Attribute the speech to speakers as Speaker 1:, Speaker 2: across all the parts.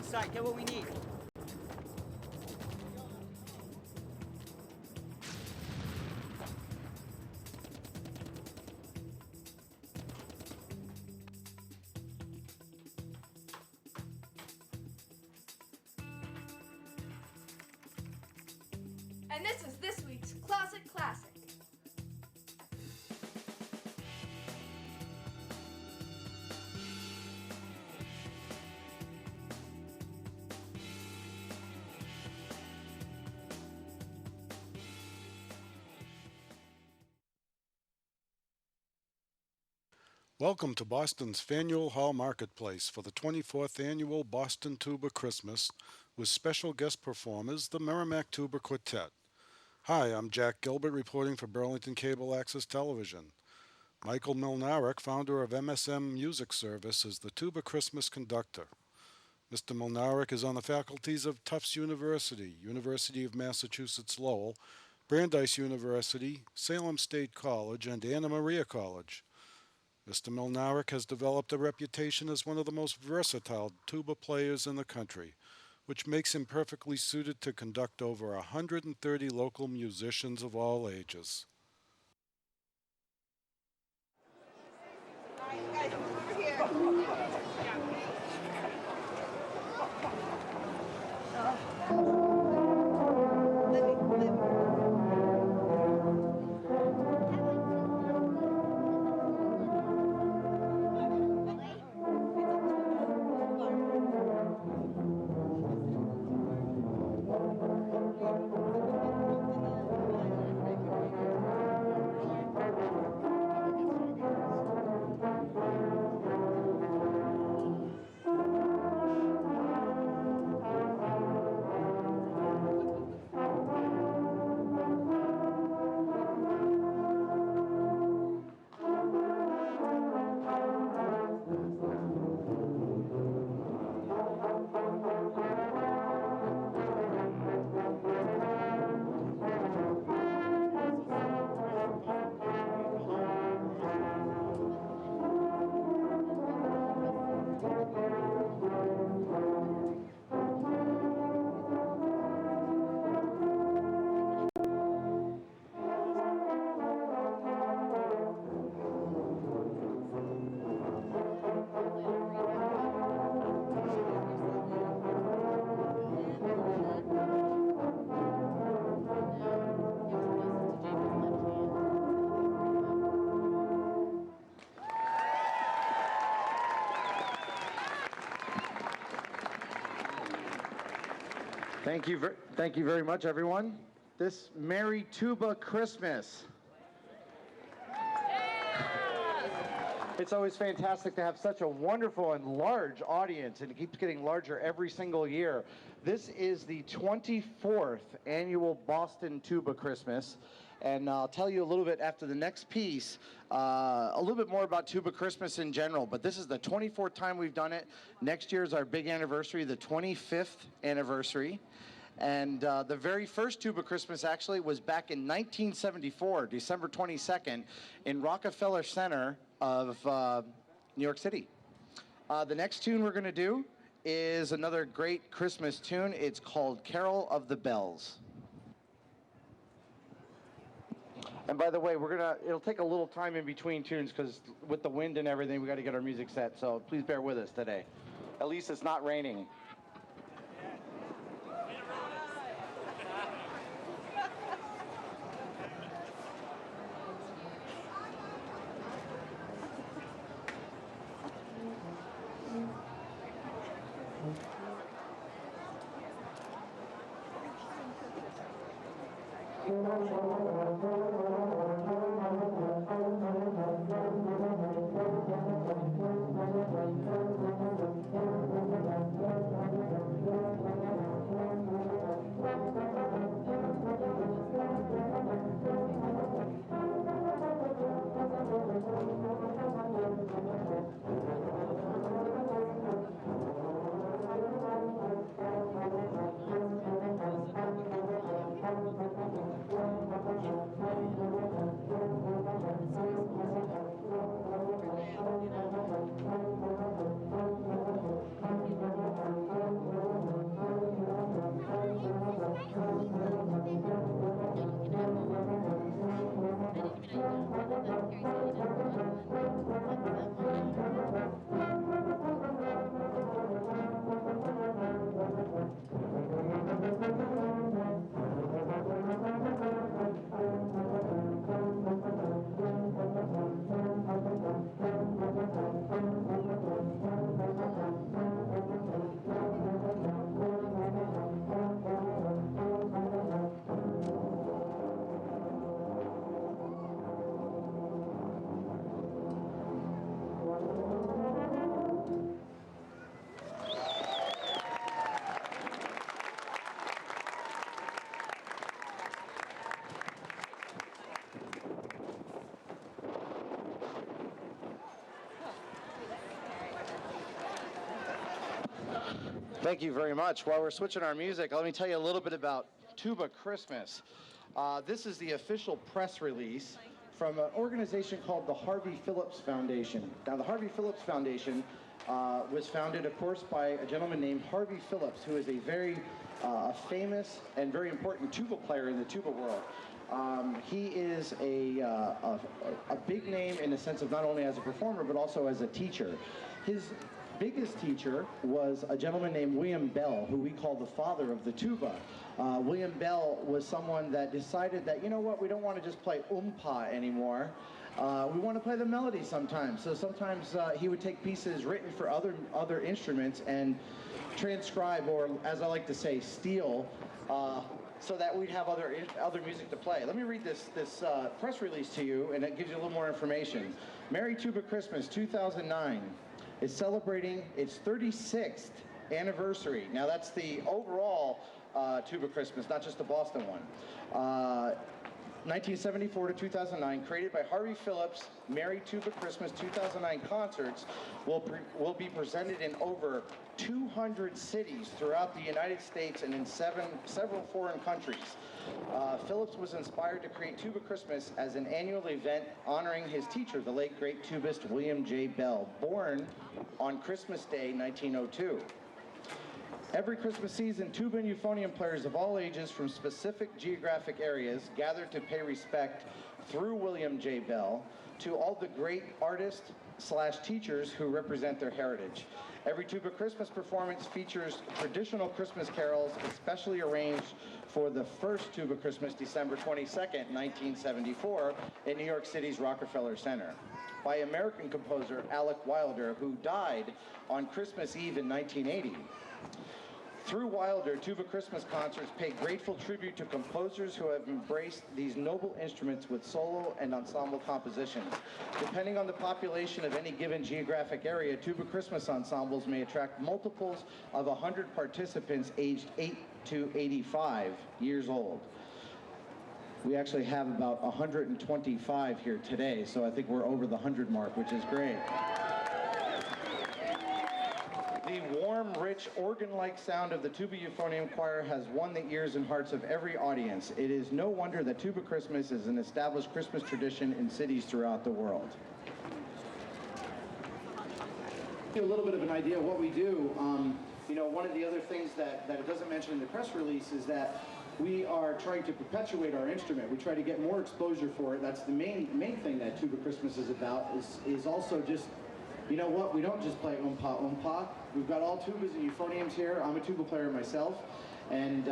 Speaker 1: inside. Get what we need.
Speaker 2: And this is this week's Closet Classic.
Speaker 3: Welcome to Boston's Faneuil Hall Marketplace for the 24th Annual Boston Tuba Christmas with special guest performers, the Merrimack Tuba Quartet. Hi, I'm Jack Gilbert reporting for Burlington Cable Access Television. Michael Milnarik, founder of MSM Music Service, is the Tuba Christmas conductor. Mr. Milnarik is on the faculties of Tufts University, University of Massachusetts Lowell, Brandeis University, Salem State College, and Anna Maria College. Mr. Milnarik has developed a reputation as one of the most versatile tuba players in the country, which makes him perfectly suited to conduct over 130 local musicians of all ages.
Speaker 4: All right, you guys, come over here.
Speaker 5: Thank you very much, everyone. This Merry Tuba Christmas. It's always fantastic to have such a wonderful and large audience, and it keeps getting larger every single year. This is the 24th Annual Boston Tuba Christmas, and I'll tell you a little bit after the next piece, a little bit more about Tuba Christmas in general, but this is the 24th time we've done it. Next year is our big anniversary, the 25th anniversary. And the very first Tuba Christmas actually was back in 1974, December 22nd, in Rockefeller Center of New York City. The next tune we're going to do is another great Christmas tune. It's called Carol of the Bells. And by the way, it'll take a little time in between tunes because with the wind and everything, we got to get our music set. So please bear with us today. At least it's not raining. Thank you very much. While we're switching our music, let me tell you a little bit about Tuba Christmas. This is the official press release from an organization called the Harvey Phillips Foundation. Now, the Harvey Phillips Foundation was founded, of course, by a gentleman named Harvey Phillips, who is a very famous and very important tuba player in the tuba world. He is a big name in the sense of not only as a performer, but also as a teacher. His biggest teacher was a gentleman named William Bell, who we call the father of the tuba. William Bell was someone that decided that, you know what, we don't want to just play umpa anymore. We want to play the melody sometimes. So sometimes he would take pieces written for other instruments and transcribe, or as I like to say, steal, so that we'd have other music to play. Let me read this press release to you, and it gives you a little more information. Merrimack Tuba Christmas 2009 is celebrating its 36th anniversary. Now that's the overall Tuba Christmas, not just the Boston one. 1974 to 2009, created by Harvey Phillips, Merry Tuba Christmas 2009 concerts will be presented in over 200 cities throughout the United States and in several foreign countries. Phillips was inspired to create Tuba Christmas as an annual event honoring his teacher, the late great tubist William J. Bell, born on Christmas Day, 1902. Every Christmas season, tuba and euphonium players of all ages from specific geographic areas gather to pay respect through William J. Bell to all the great artists/teachers who represent their heritage. Every Tuba Christmas performance features traditional Christmas carols, especially arranged for the first Tuba Christmas, December 22nd, 1974, in New York City's Rockefeller Center, by American composer Alec Wilder, who died on Christmas Eve in 1980. Through Wilder, Tuba Christmas concerts pay grateful tribute to composers who have embraced these noble instruments with solo and ensemble compositions. Depending on the population of any given geographic area, Tuba Christmas ensembles may attract multiples of 100 participants aged 8 to 85 years old. We actually have about 125 here today, so I think we're over the 100 mark, which is great. The warm, rich, organ-like sound of the tuba euphonium choir has won the ears and hearts of every audience. It is no wonder that Tuba Christmas is an established Christmas tradition in cities throughout the world. A little bit of an idea of what we do. You know, one of the other things that it doesn't mention in the press release is that we are trying to perpetuate our instrument. We try to get more exposure for it. That's the main thing that Tuba Christmas is about, is also just, you know what, we don't just play umpa. We've got all tubas and euphoniums here. I'm a tuba player myself, and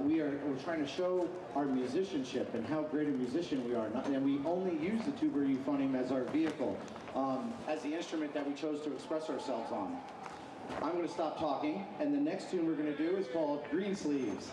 Speaker 5: we're trying to show our musicianship and how great a musician we are. And we only use the tuba or euphonium as our vehicle, as the instrument that we chose to express ourselves on. I'm going to stop talking, and the next tune we're going to do is called Green Sleeves.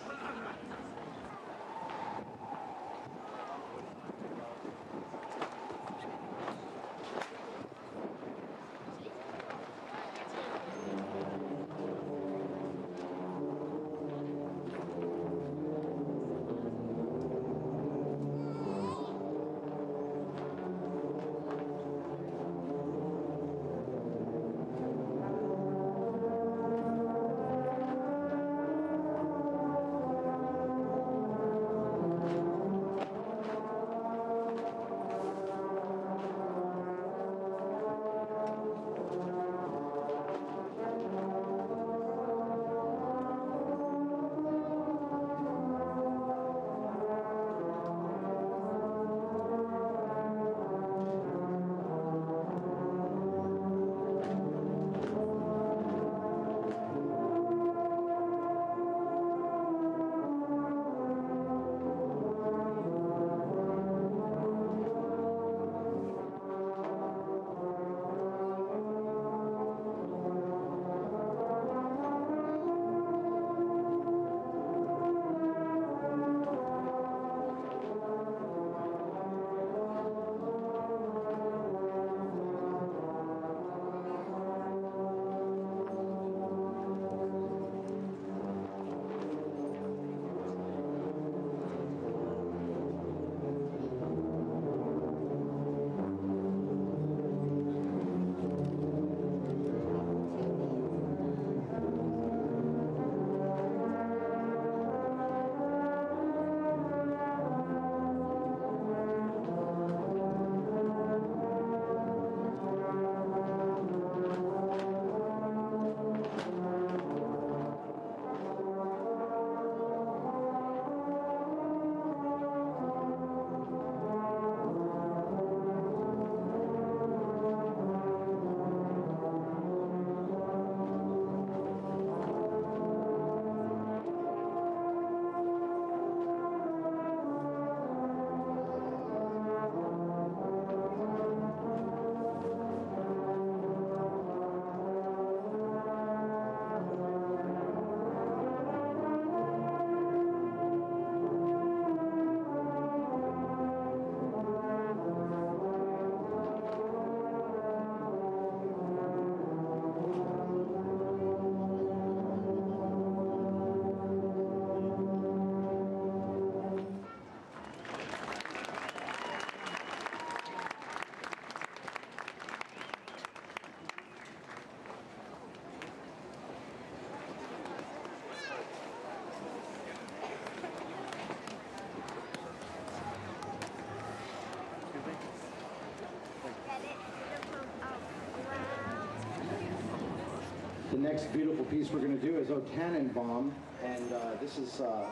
Speaker 5: The next beautiful piece we're going to do is Tannin Bomb, and this is a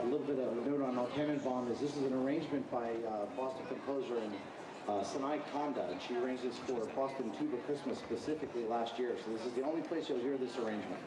Speaker 5: little bit of a note on Tannin Bomb. This is an arrangement by Boston composer and Sanai Kanda, and she arranged this for Boston Tuba Christmas specifically last year. So this is the only place you'll hear this arrangement.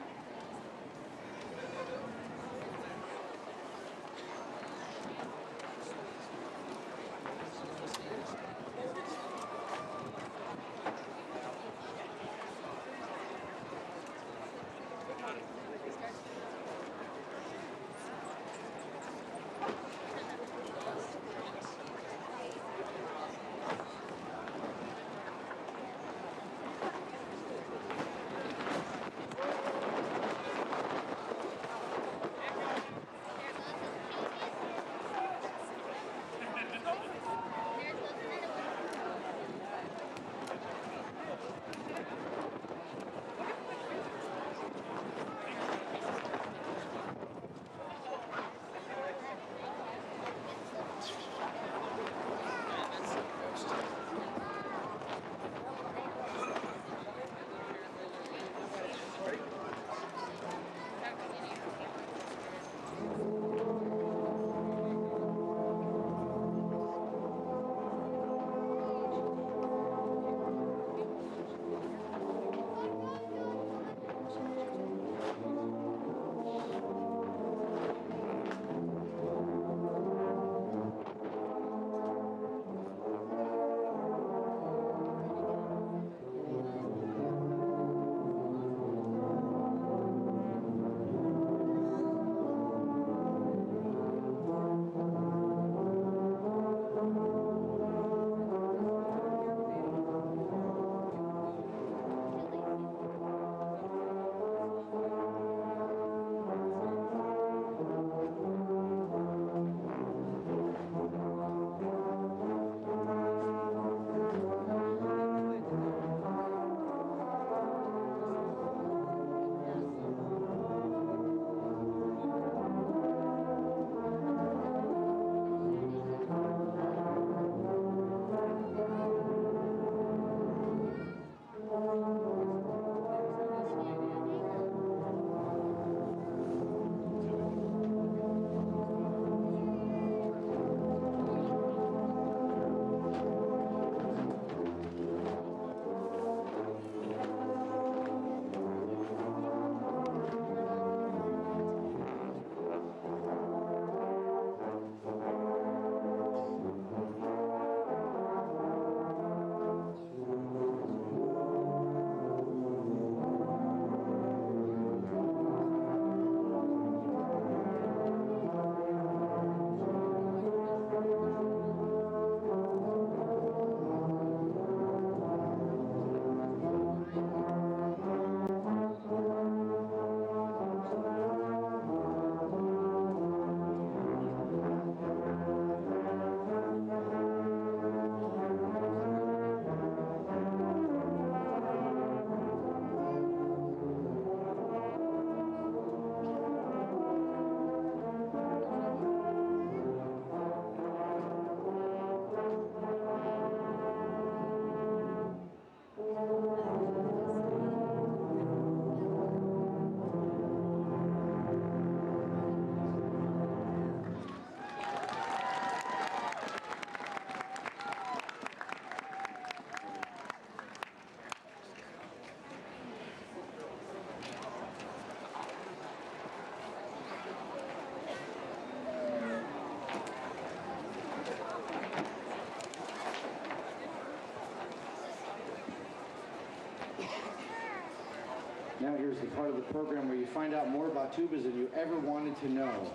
Speaker 5: Now here's the part of the program where you find out more about tubas than you ever wanted to know.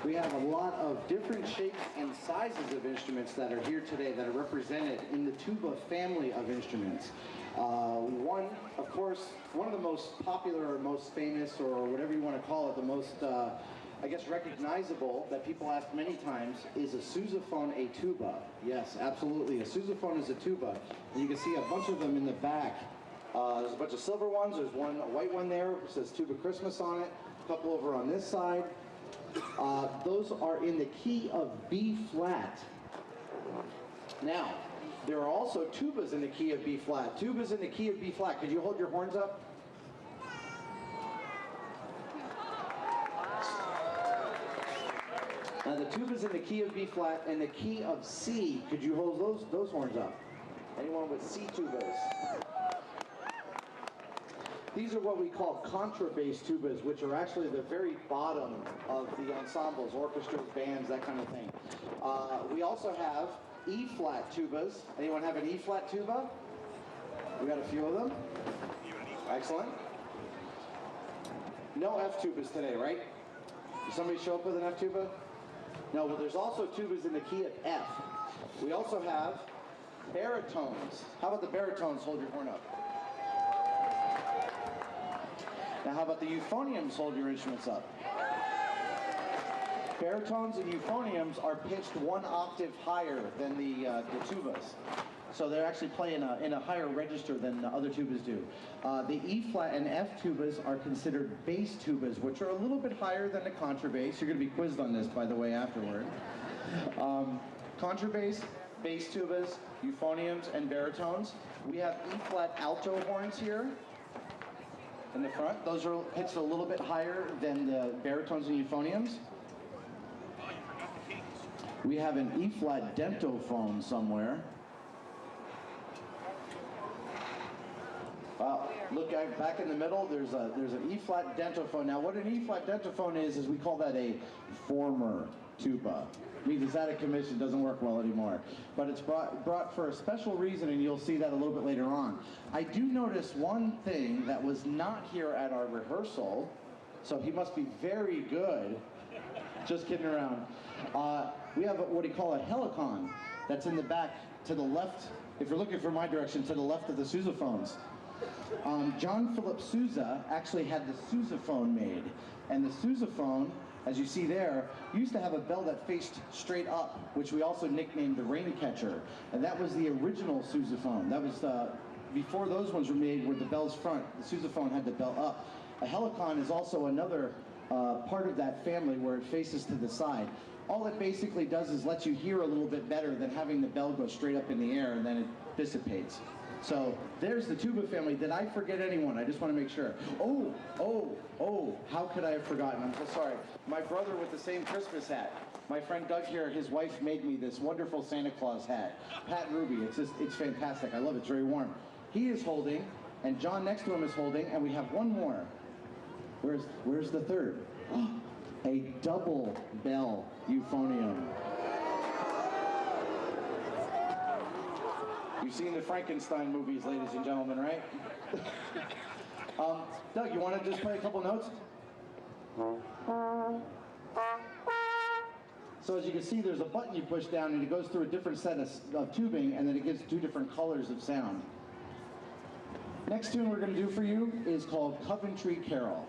Speaker 5: We have a lot of different shapes and sizes of instruments that are here today that are represented in the tuba family of instruments. One, of course, one of the most popular or most famous, or whatever you want to call it, the most, I guess, recognizable that people ask many times is a sousaphone, a tuba. Yes, absolutely. A sousaphone is a tuba. And you can see a bunch of them in the back. There's a bunch of silver ones. There's one, a white one there. It says Tuba Christmas on it. A couple over on this side. Those are in the key of B flat. Now, there are also tubas in the key of B flat. Tubas in the key of B flat. Could you hold your horns up? Now the tubas in the key of B flat and the key of C. Could you hold those horns up? Anyone with C tubas? These are what we call contrabass tubas, which are actually the very bottom of the ensembles, orchestras, bands, that kind of thing. We also have E-flat tubas. Anyone have an E-flat tuba? We got a few of them. Excellent. No F tubas today, right? Did somebody show up with an F tuba? No, well there's also tubas in the key of F. We also have baritones. How about the baritones? Hold your horn up. Now how about the euphoniums? Hold your instruments up. Baritones and euphoniums are pitched one octave higher than the tubas. So they're actually playing in a higher register than the other tubas do. The E-flat and F tubas are considered bass tubas, which are a little bit higher than the contrabass. You're going to be quizzed on this, by the way, afterward. Contrabass, bass tubas, euphoniums, and baritones. We have E-flat alto horns here in the front. Those are pitched a little bit higher than the baritones and euphoniums. We have an E-flat dentophone somewhere. Look back in the middle, there's an E-flat dentophone. Now what an E-flat dentophone is we call that a former tuba. It means it's out of commission, doesn't work well anymore. But it's brought for a special reason, and you'll see that a little bit later on. I do notice one thing that was not here at our rehearsal, so he must be very good. Just kidding around. We have what we call a helicon that's in the back to the left, if you're looking from my direction, to the left of the sousaphones. John Philip Sousa actually had the sousaphone made, and the sousaphone, as you see there, used to have a bell that faced straight up, which we also nicknamed the rain catcher, and that was the original sousaphone. That was before those ones were made where the bell's front, the sousaphone had the bell up. A helicon is also another part of that family where it faces to the side. All it basically does is lets you hear a little bit better than having the bell go straight up in the air and then it dissipates. So there's the tuba family. Did I forget anyone? I just want to make sure. Oh, how could I have forgotten? I'm so sorry. My brother with the same Christmas hat. My friend Doug here, his wife made me this wonderful Santa Claus hat. Pat Ruby, it's fantastic. I love it, it's very warm. He is holding, and John next to him is holding, and we have one more. Where's the third? A double bell euphonium. You've seen the Frankenstein movies, ladies and gentlemen, right? Doug, you want to just play a couple notes? So as you can see, there's a button you push down and it goes through a different set of tubing, and then it gives two different colors of sound. Next tune we're going to do for you is called Coventry Carol.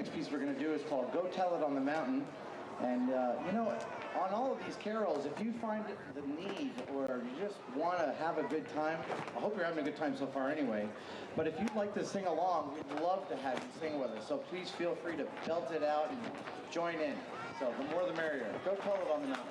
Speaker 5: Next piece we're going to do is called Go Tell It on the Mountain. And, you know, on all of these carols, if you find the need or you just want to have a good time, I hope you're having a good time so far anyway, but if you'd like to sing along, we'd love to have you sing with us. So please feel free to belt it out and join in. So the more the merrier. Go Tell It on the Mountain.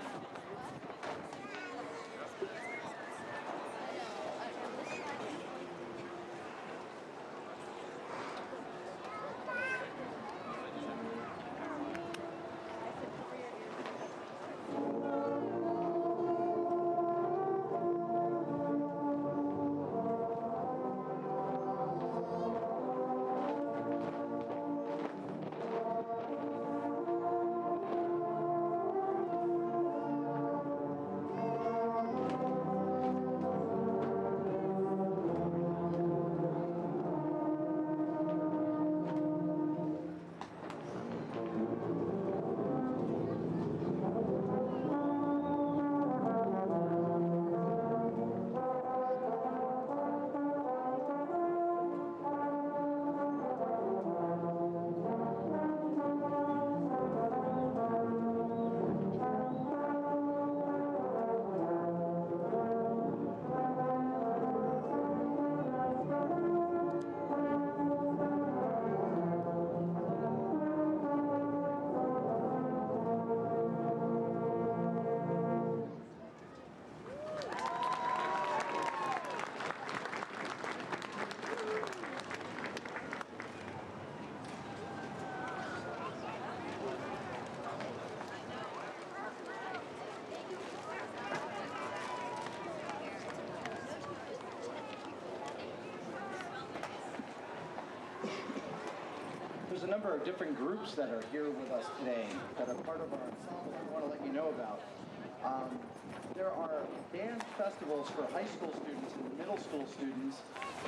Speaker 5: There's a number of different groups that are here with us today that are part of our ensemble I want to let you know about. There are band festivals for high school students and middle school students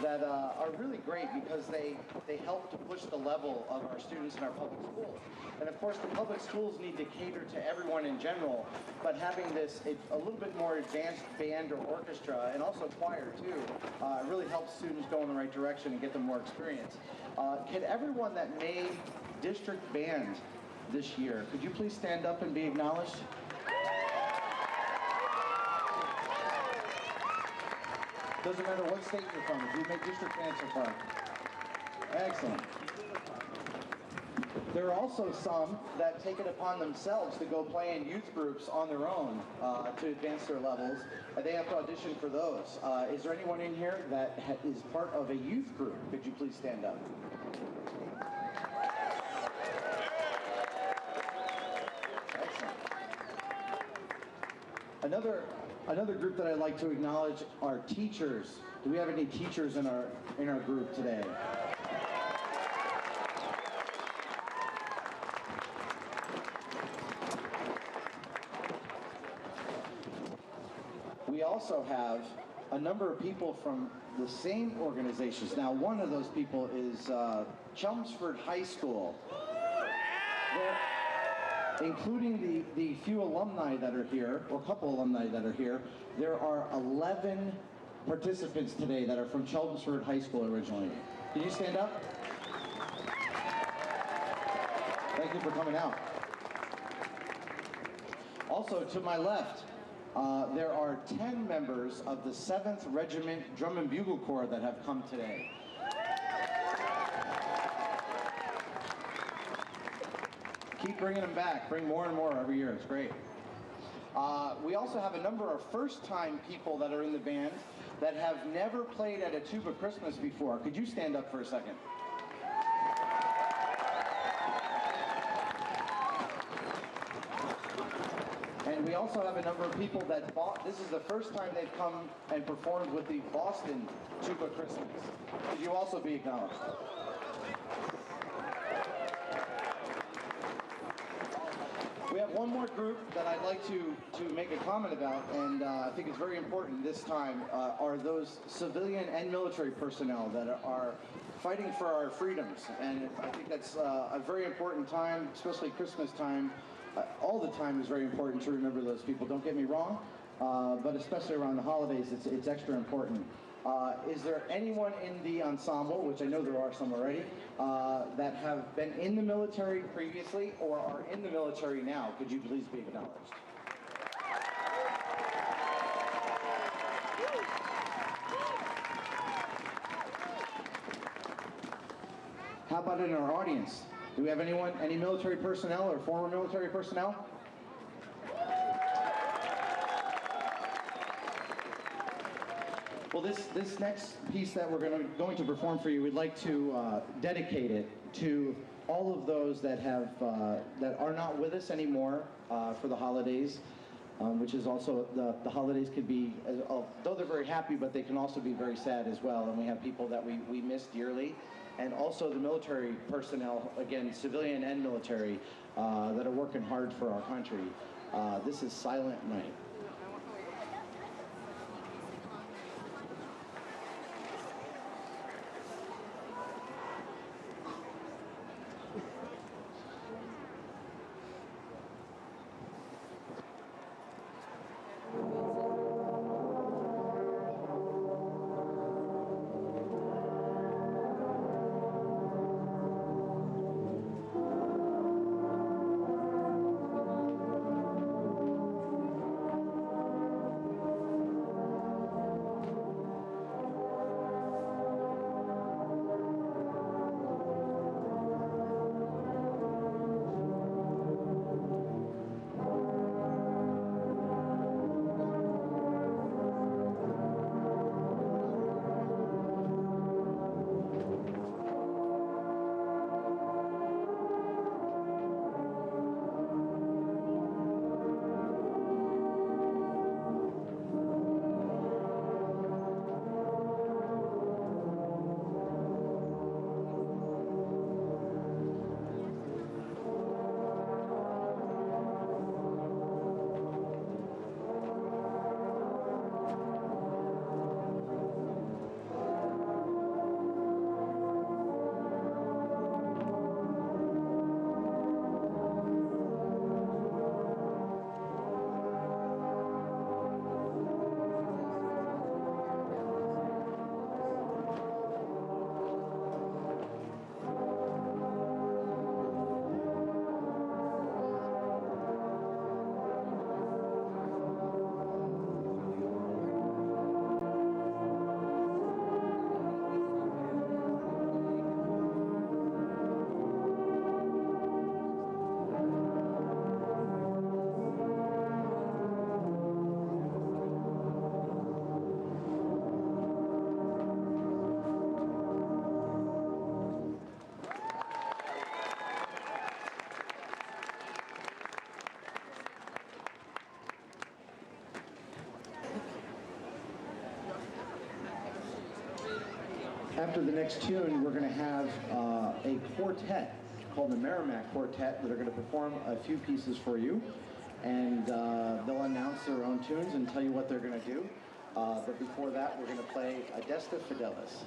Speaker 5: that are really great because they help to push the level of our students in our public schools. And of course, the public schools need to cater to everyone in general, but having this a little bit more advanced band or orchestra, and also choir too, really helps students go in the right direction and get them more experience. Can everyone that made district band this year, could you please stand up and be acknowledged? Doesn't matter what state you're from, if you make district band so far. Excellent. There are also some that take it upon themselves to go play in youth groups on their own to advance their levels. They have to audition for those. Is there anyone in here that is part of a youth group? Could you please stand up? Excellent. Another group that I'd like to acknowledge are teachers. Do we have any teachers in our group today? We also have a number of people from the same organizations. Now, one of those people is Chelmsford High School. Including the few alumni that are here, or a couple alumni that are here, there are 11 participants today that are from Chelmsford High School originally. Can you stand up? Thank you for coming out. Also, to my left, there are 10 members of the 7th Regiment Drum and Bugle Corps that have come today. Keep bringing them back. Bring more and more every year. It's great. We also have a number of first-time people that are in the band that have never played at a Tuba Christmas before. Could you stand up for a second? And we also have a number of people that this is the first time they've come and performed with the Boston Tuba Christmas. Could you also be acknowledged? We have one more group that I'd like to make a comment about, and I think it's very important this time, are those civilian and military personnel that are fighting for our freedoms. And I think that's a very important time, especially Christmas time. All the time is very important to remember those people, don't get me wrong, but especially around the holidays, it's extra important. Is there anyone in the ensemble, which I know there are some already, that have been in the military previously or are in the military now? Could you please be acknowledged? How about in our audience? Do we have anyone, any military personnel or former military personnel? Well, this next piece that we're going to perform for you, we'd like to dedicate it to all of those that have that are not with us anymore for the holidays, which is also the holidays could be, though they're very happy, but they can also be very sad as well. And we have people that we miss dearly, and also the military personnel, again, civilian and military, that are working hard for our country. This is Silent Night. After the next tune, we're going to have a quartet called the Merrimack Quartet that are going to perform a few pieces for you. And they'll announce their own tunes and tell you what they're going to do. But before that, we're going to play Adesta Fidelis.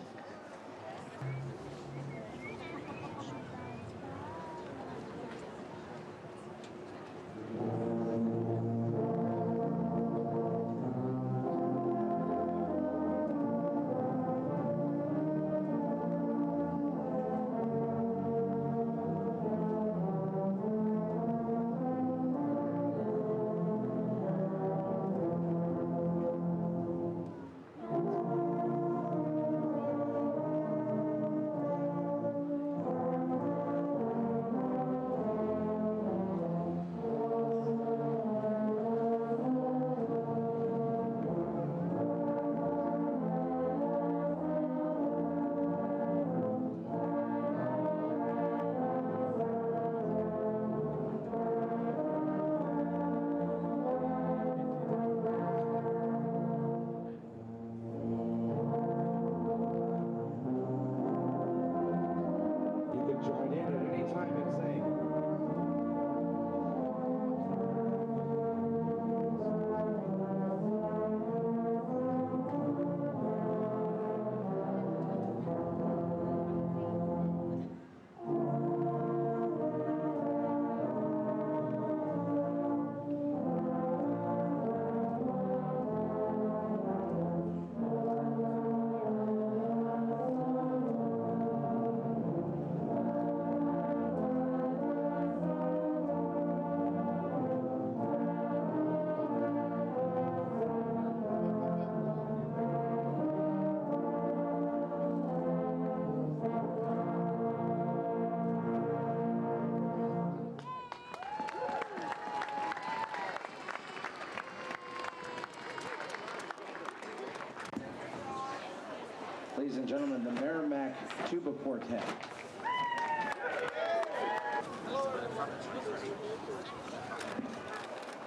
Speaker 5: Ladies and gentlemen, the Merrimack Tuba Quartet.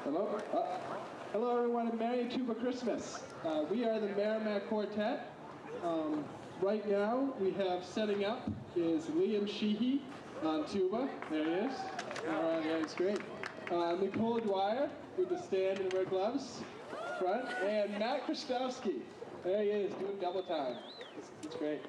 Speaker 1: Hello? Hello everyone, and Merry Tuba Christmas. We are the Merrimack Quartet. Right now we have setting up is Liam Sheehy on tuba. There he is. All right, yeah, that's great. Nicole Dwyer with the stand and red gloves front, and Matt Krastowski. There he is, doing double time. It's great.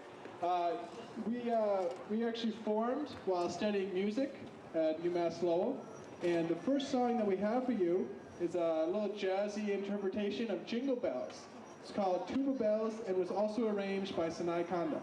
Speaker 1: We actually formed while studying music at UMass Lowell, and the first song that we have for you is a little jazzy interpretation of Jingle Bells. It's called Tuba Bells and was also arranged by Sanai Kanda.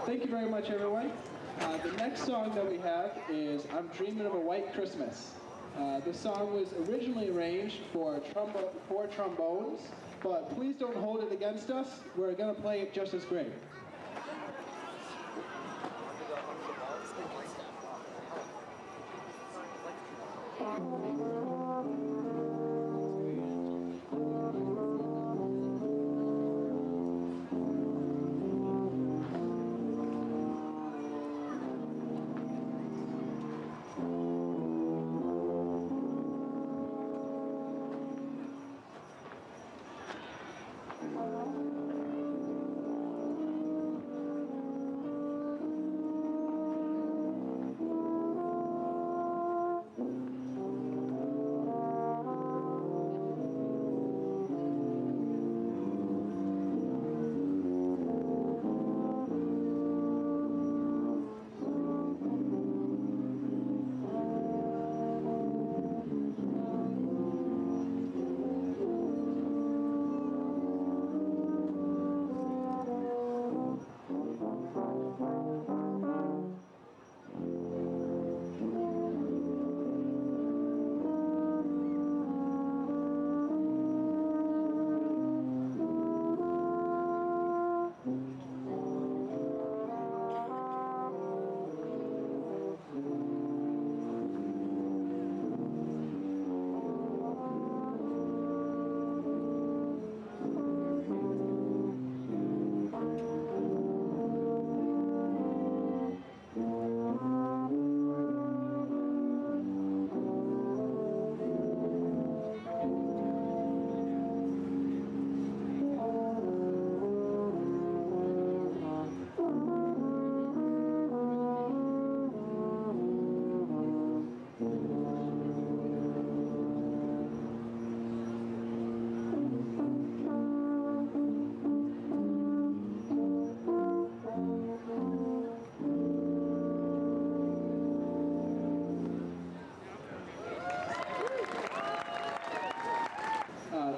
Speaker 1: Thank you very much, everyone. The next song that we have is I'm Dreaming of a White Christmas. This song was originally arranged for trombones, but please don't hold it against us. We're going to play it just as great.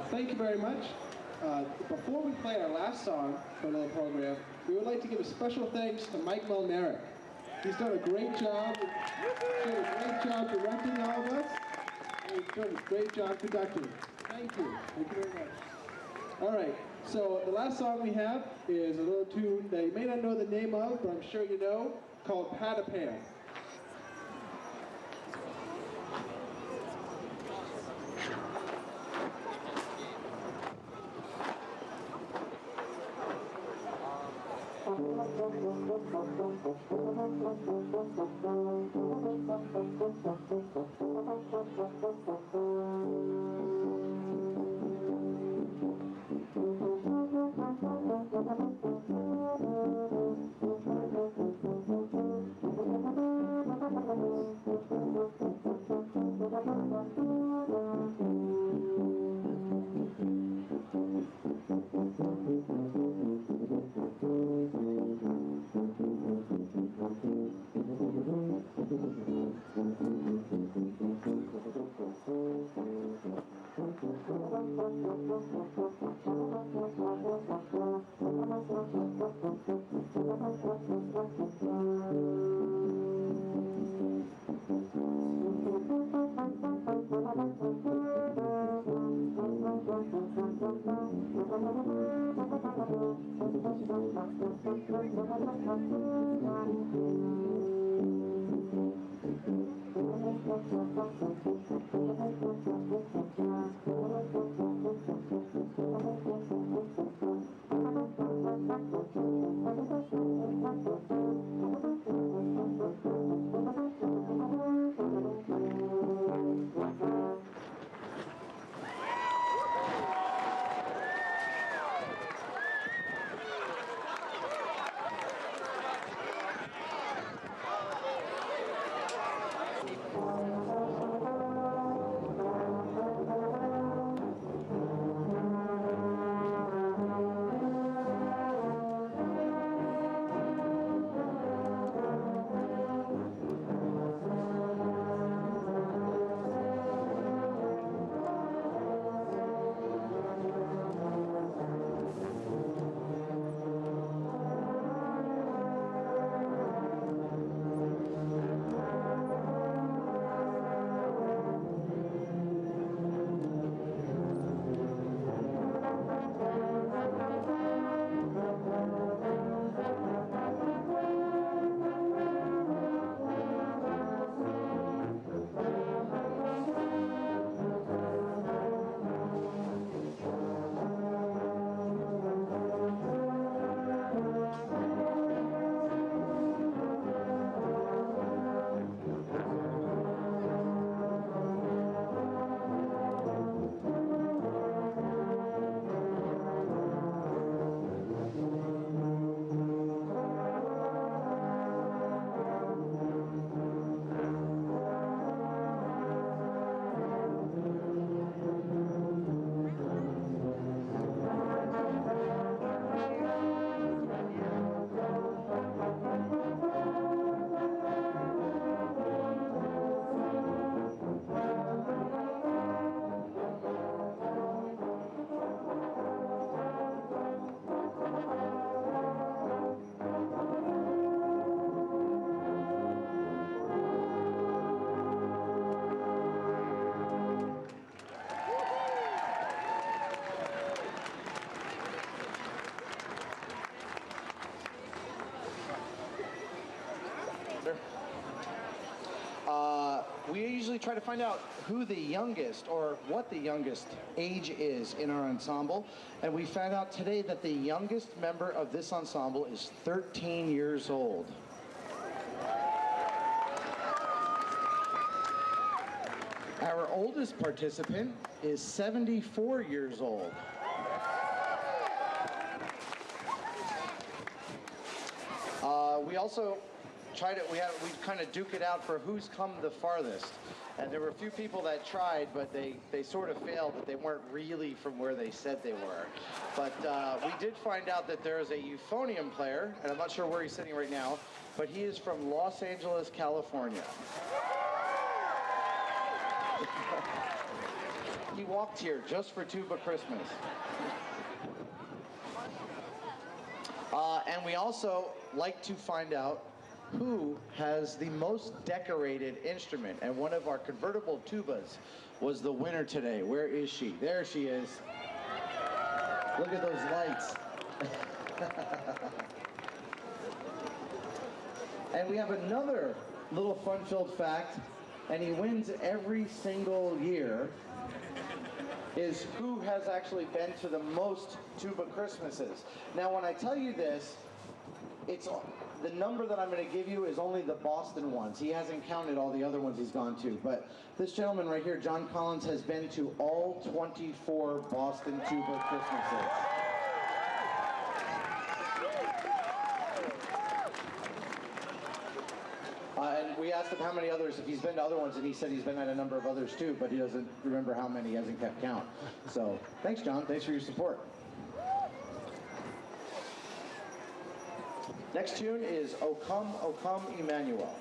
Speaker 1: Thank you very much. Before we play our last song for the program, we would like to give a special thanks to Mike Milnarik. He's done a great job. Directing all of us. And he's done a great job conducting. Thank you. Thank you very much. All right. So the last song we have is a little tune that you may not know the name of, but I'm sure you know. called Patapan.
Speaker 5: We usually try to find out who the youngest or what the youngest age is in our ensemble. And we found out today that the youngest member of this ensemble is 13 years old. Our oldest participant is 74 years old. We also we kind of duke it out for who's come the farthest. And there were a few people that tried, but they sort of failed, that they weren't really from where they said they were. But we did find out that there is a euphonium player, and I'm not sure where he's sitting right now, but he is from Los Angeles, California. He walked here just for Tuba Christmas. And we also like to find out who has the most decorated instrument. And one of our convertible tubas was the winner today. Where is she? There she is. Look at those lights. And we have another little fun-filled fact, and he wins every single year, is who has actually been to the most tuba Christmases. Now, when I tell you this, it's the number that I'm going to give you is only the Boston ones. He hasn't counted all the other ones he's gone to. But this gentleman right here, John Collins, has been to all 24 Boston Tuba Christmases. And we asked him how many others, if he's been to other ones, and he said he's been at a number of others too, but he doesn't remember how many, he hasn't kept count. So thanks, John. Thanks for your support. Next tune is O Come, Emmanuel.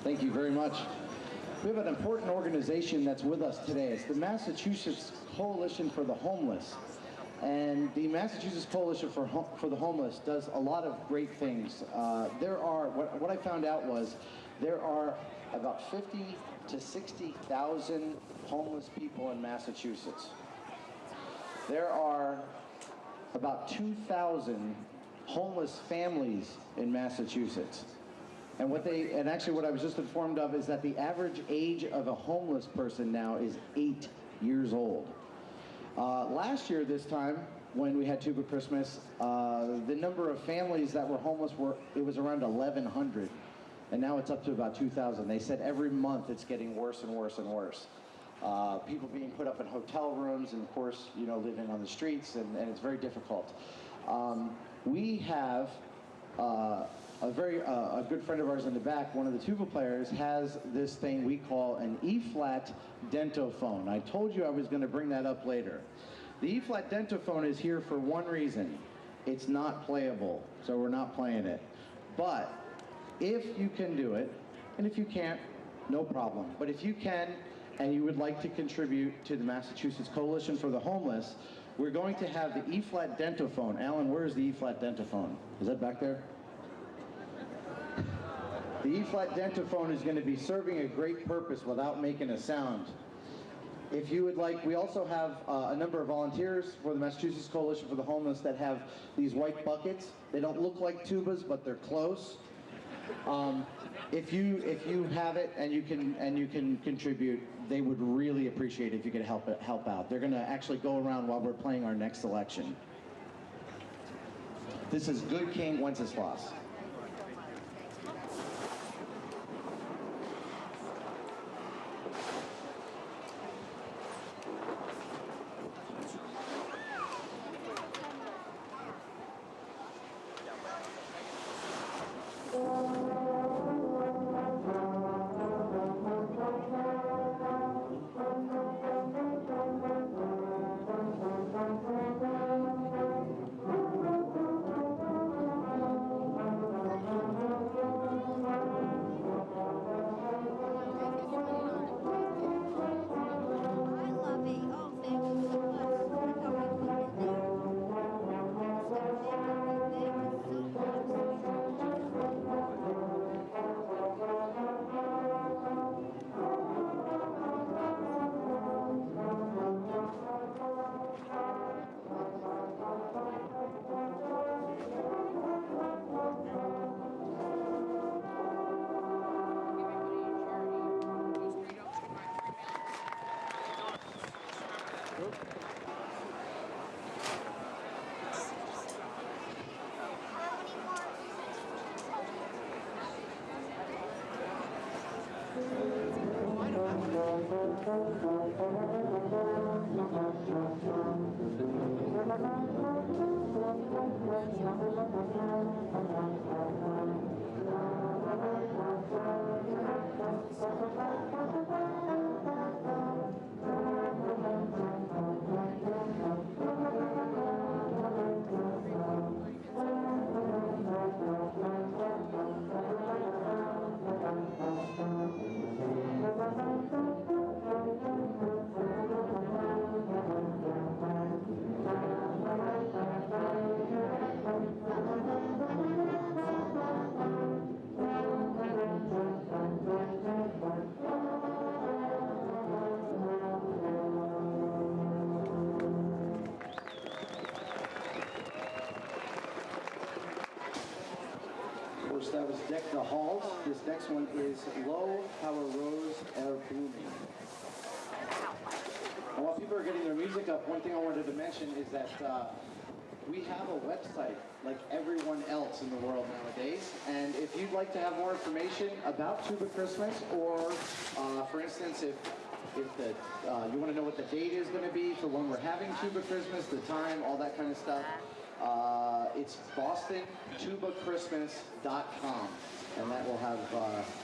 Speaker 5: Thank you very much. We have an important organization that's with us today. It's the Massachusetts Coalition for the Homeless. And the Massachusetts Coalition for the Homeless does a lot of great things. What I found out was there are about 50 to 60,000 homeless people in Massachusetts. There are about 2,000 homeless families in Massachusetts. And actually what I was just informed of is that the average age of a homeless person now is 8 years old. Last year this time, when we had Tuba Christmas, the number of families that were homeless it was around 1,100, and now it's up to about 2,000. They said every month it's getting worse and worse and worse. People being put up in hotel rooms, and of course, living on the streets, and it's very difficult. We have a good friend of ours in the back, one of the tuba players, has this thing we call an E-flat dentophone. I told you I was going to bring that up later. The E-flat dentophone is here for one reason. It's not playable, so we're not playing it. But if you can do it, and if you can't, no problem. But if you can, and you would like to contribute to the Massachusetts Coalition for the Homeless, we're going to have the E-flat dentophone. Alan, where is the E-flat dentophone? Is that back there? The E-flat dentophone is going to be serving a great purpose without making a sound. If you would like, we also have a number of volunteers for the Massachusetts Coalition for the Homeless that have these white buckets. They don't look like tubas, but they're close. If you have it and you can contribute, they would really appreciate it if you could help out. They're going to actually go around while we're playing our next selection. This is Good King Wenceslas. Of course, that was Deck the Halls. This next one is Lo, How a Rose Are Blooming. And while people are getting their music up, one thing I wanted to mention is that we have a website like everyone else in the world nowadays. And if you'd like to have more information about Tuba Christmas, or for instance, if you want to know what the date is going to be for when we're having Tuba Christmas, the time, all that kind of stuff, it's BostonTubaChristmas.com, and that will have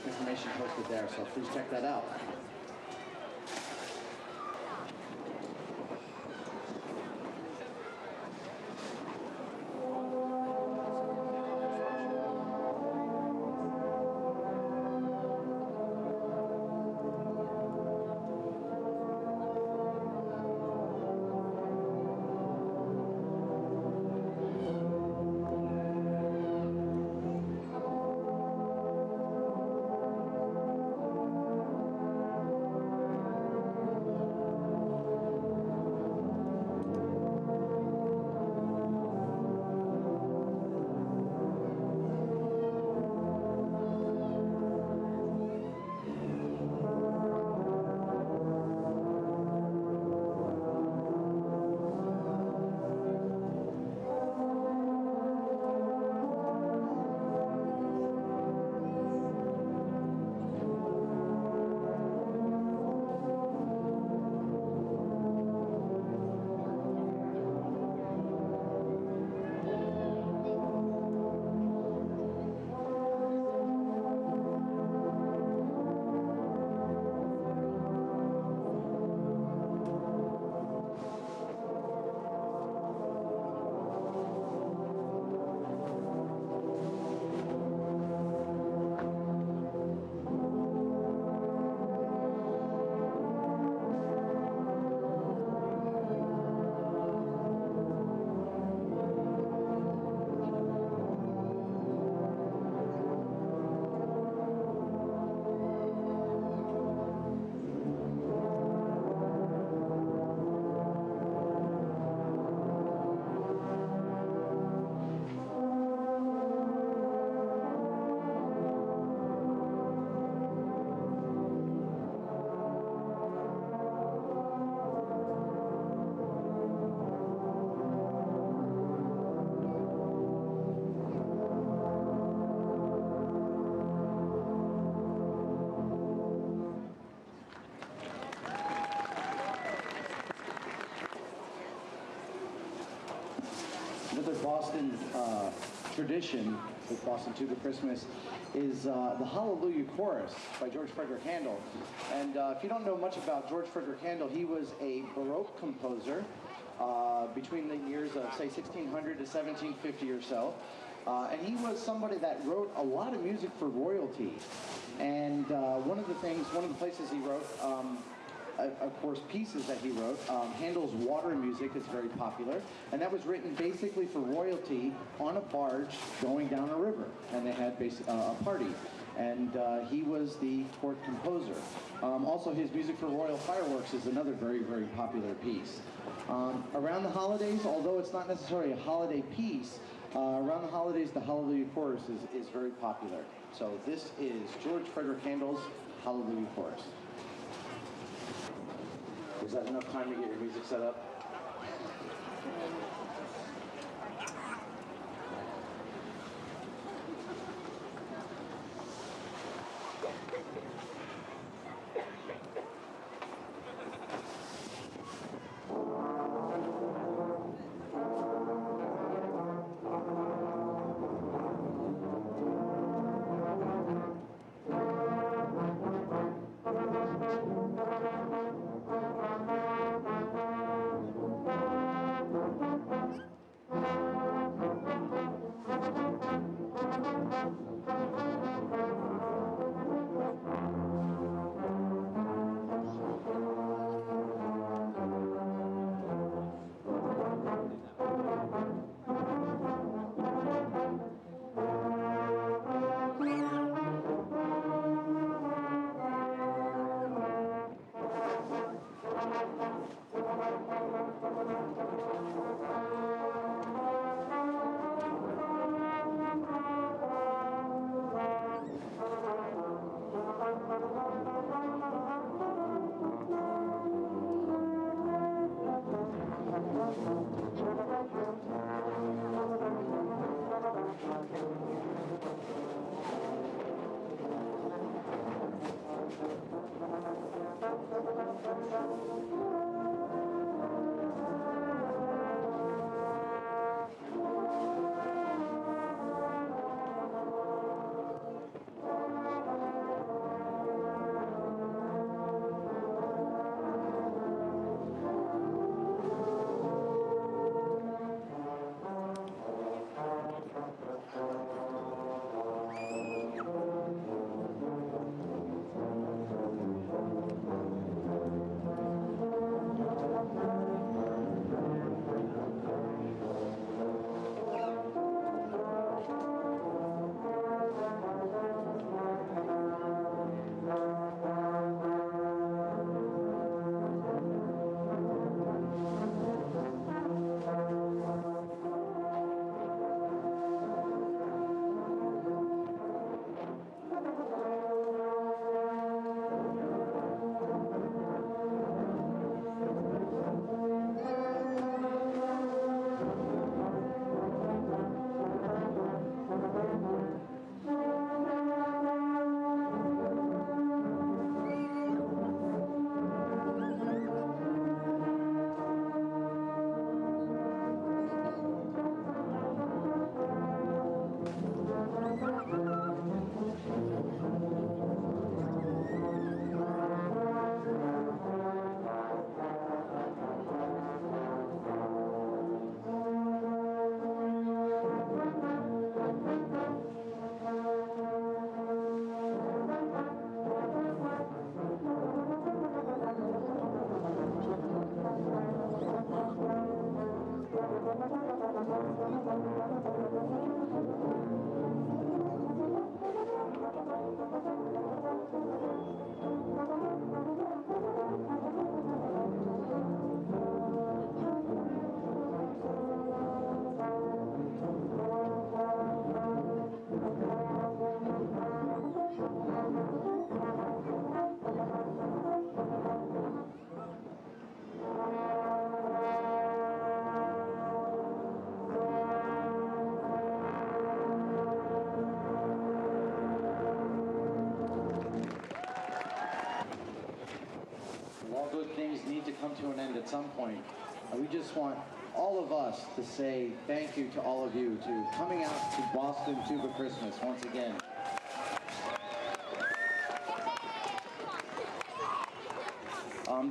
Speaker 5: information posted there, so please check that out. Another Boston tradition with Boston Tuba Christmas is the Hallelujah Chorus by George Frederick Handel. And if you don't know much about George Frederick Handel, he was a Baroque composer between the years of, say, 1600 to 1750 or so. And he was somebody that wrote a lot of music for royalty. And one of the places he wrote, of course, pieces that he wrote, Handel's Water Music is very popular, and that was written basically for royalty on a barge going down a river, and they had a party, and he was the court composer. Also, his music for royal fireworks is another very, very popular piece. Around the holidays, although it's not necessarily a holiday piece, around the holidays, the Hallelujah Chorus is very popular. So this is George Frederick Handel's Hallelujah Chorus. Is that enough time to get your music set up? come to an end at some point. We just want all of us to say thank you to all of you to coming out to Boston Tuba Christmas once again.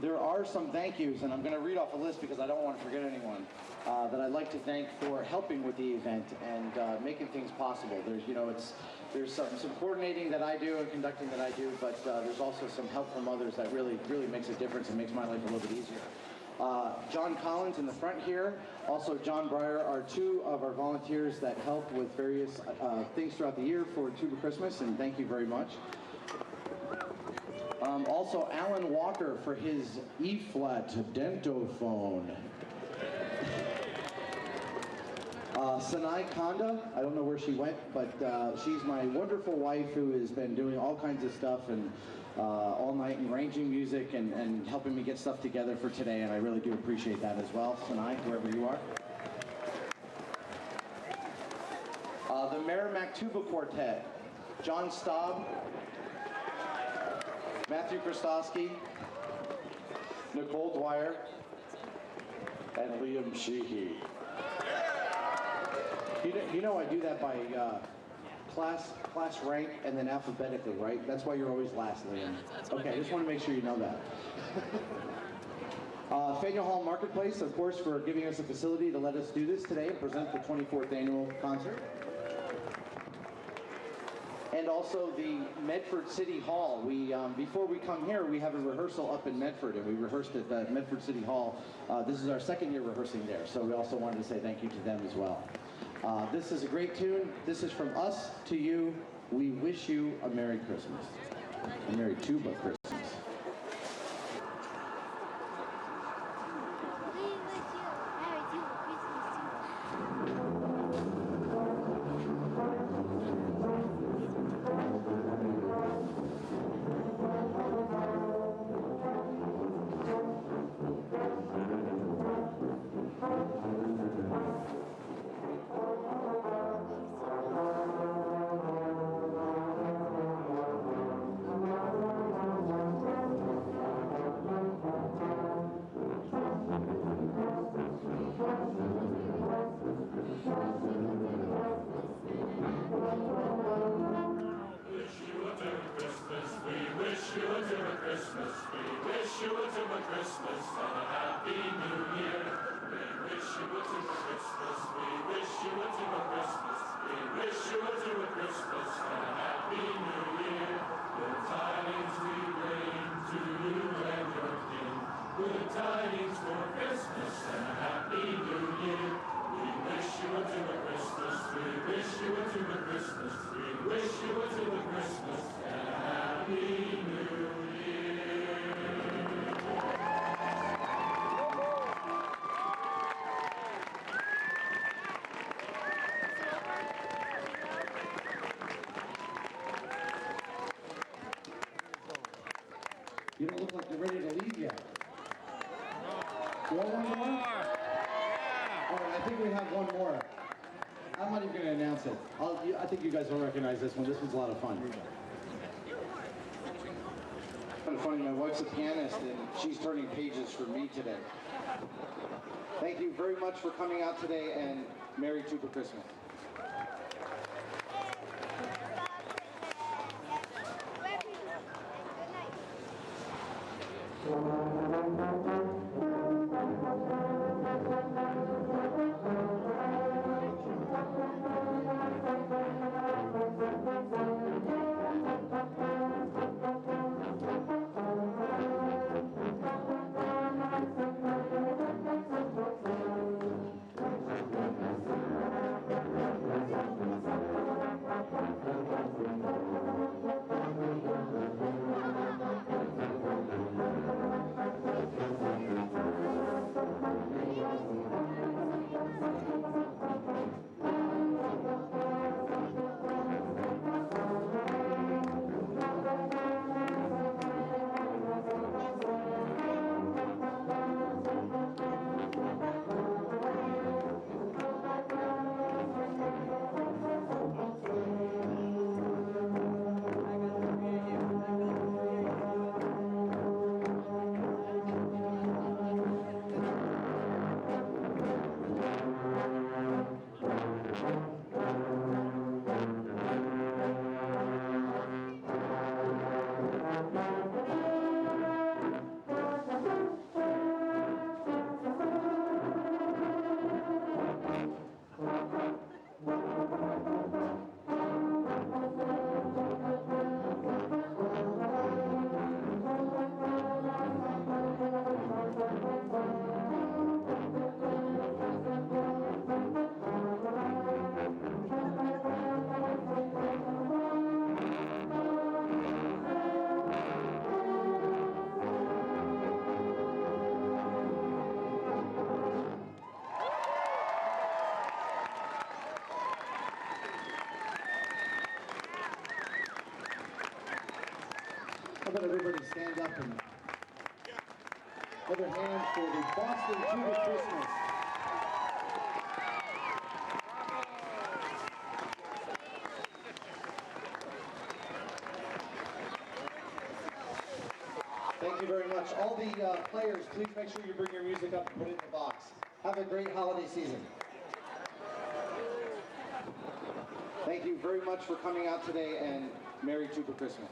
Speaker 5: There are some thank yous, and I'm going to read off a list because I don't want to forget anyone that I'd like to thank for helping with the event and making things possible. There's some coordinating that I do and conducting that I do, but there's also some help from others that really makes a difference and makes my life a little bit easier. John Collins in the front here, also John Breyer are two of our volunteers that help with various things throughout the year for Tuba Christmas, and thank you very much. Also Alan Walker for his E-flat dentophone. Sanai Kanda, I don't know where she went, but she's my wonderful wife who has been doing all kinds of stuff and all night and arranging music and helping me get stuff together for today, and I really do appreciate that as well. Sanai, wherever you are. The Merrimack Tuba Quartet, John Staub, Matthew Krastowski, Nicole Dwyer, and Liam Sheehy. You know I do that by class rank and then alphabetically, right? That's why you're always last, Liam. Okay, I just want to make sure you know that. Faneuil Hall Marketplace, of course, for giving us a facility to let us do this today and present the 24th annual concert. And also the Medford City Hall. Before we come here, we have a rehearsal up in Medford, and we rehearsed at the Medford City Hall. This is our second year rehearsing there, so we also wanted to say thank you to them as well. This is a great tune. This is from us to you. We wish you a Merry Christmas. A Merry Tuba Christmas. You don't look like you're ready to leave yet. You want one more? All right, I think we have one more. I'm not even going to announce it. I think you guys will recognize this one. This one's a lot of fun. Kind of funny, my wife's a pianist, and she's turning pages for me today. Thank you very much for coming out today, and Merry Tuba Christmas. How about everybody stand up and another hand for the Boston Tuba Christmas. Thank you very much. All the players, please make sure you bring your music up and put it in the box. Have a great holiday season. Thank you very much for coming out today, and Merry Tuba Christmas.